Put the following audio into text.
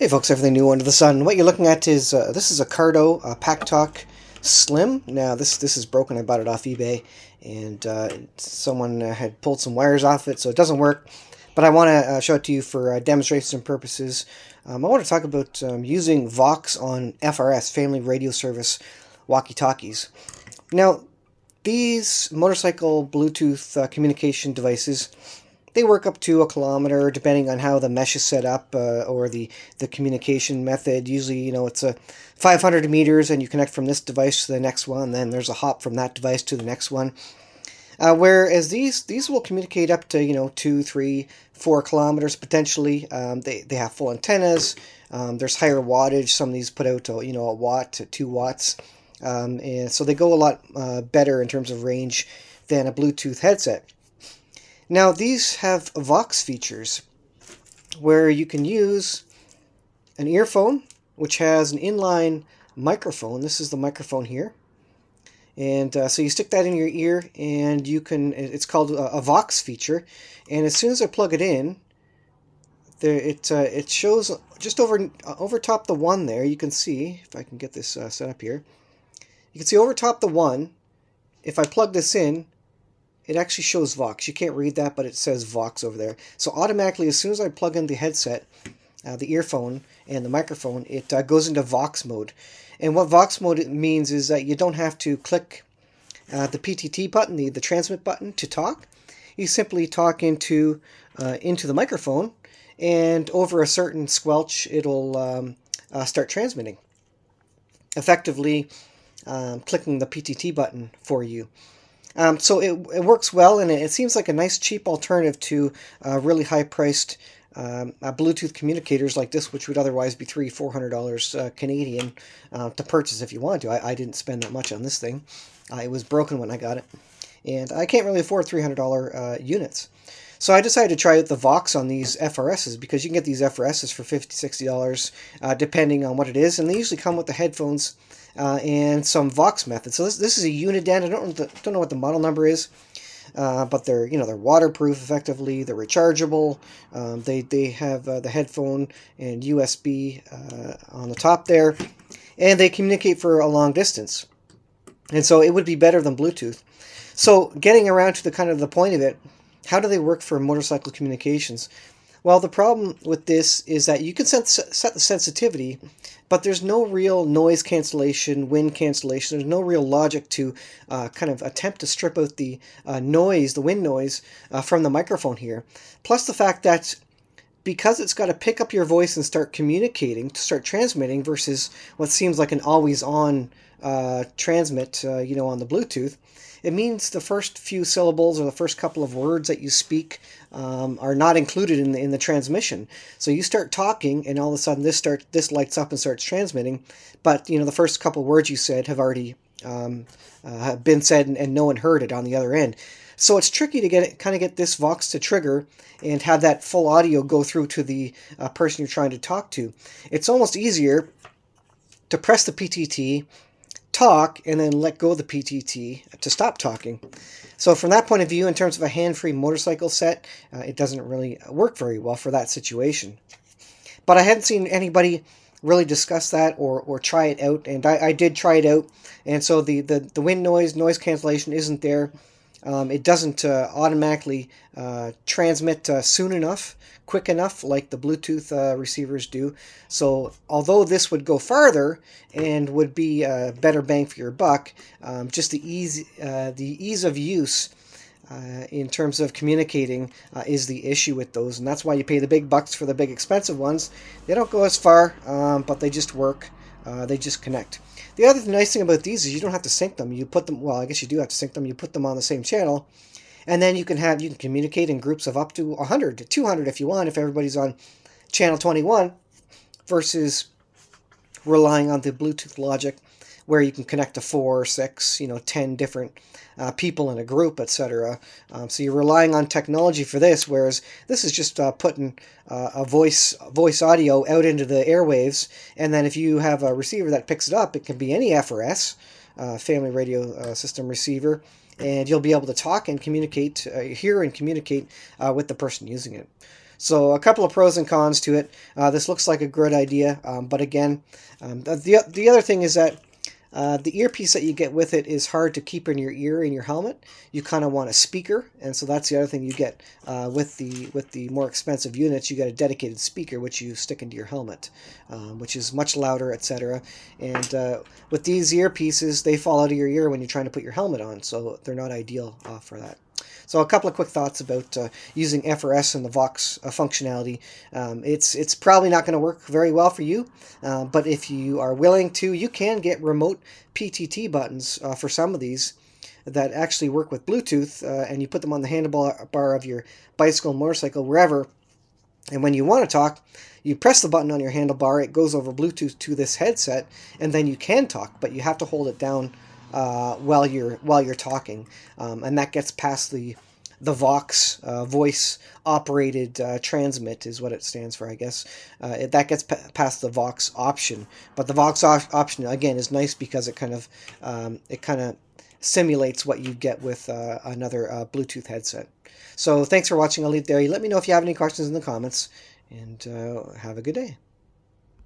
Hey folks, everything new under the sun. What you're looking at is, this is a Cardo Packtalk Slim. Now this is broken. I bought it off eBay, and someone had pulled some wires off it, so it doesn't work. But I want to show it to you for demonstration purposes. I want to talk about using Vox on FRS, Family Radio Service walkie-talkies. Now, these motorcycle Bluetooth communication devices, they work up to 1 kilometer, depending on how the mesh is set up or the communication method. Usually, it's a 500 meters, and you connect from this device to the next one. Then there's a hop from that device to the next one. Whereas these will communicate up to 2, 3, 4 kilometers potentially. They have full antennas. There's higher wattage. Some of these put out a watt to 2 watts, and so they go a lot better in terms of range than a Bluetooth headset. Now, these have Vox features where you can use an earphone, which has an inline microphone. This is the microphone here. And so you stick that in your ear, and you can, it's called a Vox feature. And as soon as I plug it in, it shows just over top the one there. You can see, if I can get this set up here, you can see over top the one, if I plug this in, it actually shows Vox. You can't read that, but it says Vox over there. So automatically, as soon as I plug in the headset, the earphone, and the microphone, it goes into Vox Mode. And what Vox Mode means is that you don't have to click the PTT button, the transmit button, to talk. You simply talk into the microphone, and over a certain squelch, it'll start transmitting, effectively clicking the PTT button for you. So it works well, and it seems like a nice cheap alternative to really high-priced Bluetooth communicators like this, which would otherwise be $300-400 Canadian to purchase if you want to. I didn't spend that much on this thing. It was broken when I got it, and I can't really afford $300 units. So I decided to try out the Vox on these FRSs, because you can get these FRSs for $50-60 depending on what it is, and they usually come with the headphones and some Vox methods. So this is a Uniden. I don't know what the model number is, but they're waterproof effectively. They're rechargeable. They have the headphone and USB on the top there, and they communicate for a long distance. And so it would be better than Bluetooth. So getting around to the point of it, how do they work for motorcycle communications? Well, the problem with this is that you can set the sensitivity, but there's no real noise cancellation, wind cancellation. There's no real logic to attempt to strip out the noise, the wind noise, from the microphone here. Plus the fact that because it's got to pick up your voice and start communicating, to start transmitting, versus what seems like an always-on transmit, on the Bluetooth, it means the first few syllables or the first couple of words that you speak are not included in the transmission. So you start talking, and all of a sudden this lights up and starts transmitting, but the first couple of words you said have already been said, and no one heard it on the other end. So it's tricky to get this Vox to trigger and have that full audio go through to the person you're trying to talk to. It's almost easier to press the PTT, talk, and then let go of the PTT to stop talking. So from that point of view, in terms of a hand-free motorcycle set, it doesn't really work very well for that situation. But I hadn't seen anybody really discuss that or try it out, and I did try it out, and so the wind noise cancellation isn't there. It doesn't automatically transmit soon enough, quick enough, like the Bluetooth receivers do. So although this would go farther and would be a better bang for your buck, just the ease of use in terms of communicating is the issue with those, and that's why you pay the big bucks for the big expensive ones. They don't go as far, but they just work. They just connect. The other nice thing about these is you don't have to sync them. You put them, well, I guess you do have to sync them. You put them on the same channel, and then you can communicate in groups of up to 100 to 200 if you want, if everybody's on channel 21, versus relying on the Bluetooth logic where you can connect to 4 or 6, 10 different people in a group, etc. So you're relying on technology for this, whereas this is just putting a voice audio out into the airwaves, and then if you have a receiver that picks it up, it can be any FRS, family radio system receiver, and you'll be able to talk and communicate, hear and communicate with the person using it. So a couple of pros and cons to it. This looks like a good idea, but again, the other thing is that the earpiece that you get with it is hard to keep in your ear in your helmet. You kind of want a speaker, and so that's the other thing you get with the more expensive units. You get a dedicated speaker which you stick into your helmet, which is much louder, etc. And with these earpieces, they fall out of your ear when you're trying to put your helmet on, so they're not ideal for that. So a couple of quick thoughts about using FRS and the Vox functionality. It's probably not going to work very well for you, but if you are willing to, you can get remote PTT buttons for some of these that actually work with Bluetooth, and you put them on the handlebar of your bicycle, motorcycle, wherever. And when you want to talk, you press the button on your handlebar, it goes over Bluetooth to this headset, and then you can talk, but you have to hold it down while you're talking, and that gets past the Vox voice operated transmit is what it stands for, I guess. That gets past the Vox option, but the Vox option again is nice because it kind of simulates what you get with another Bluetooth headset. So thanks for watching. I'll leave it there. Let me know if you have any questions in the comments, and have a good day.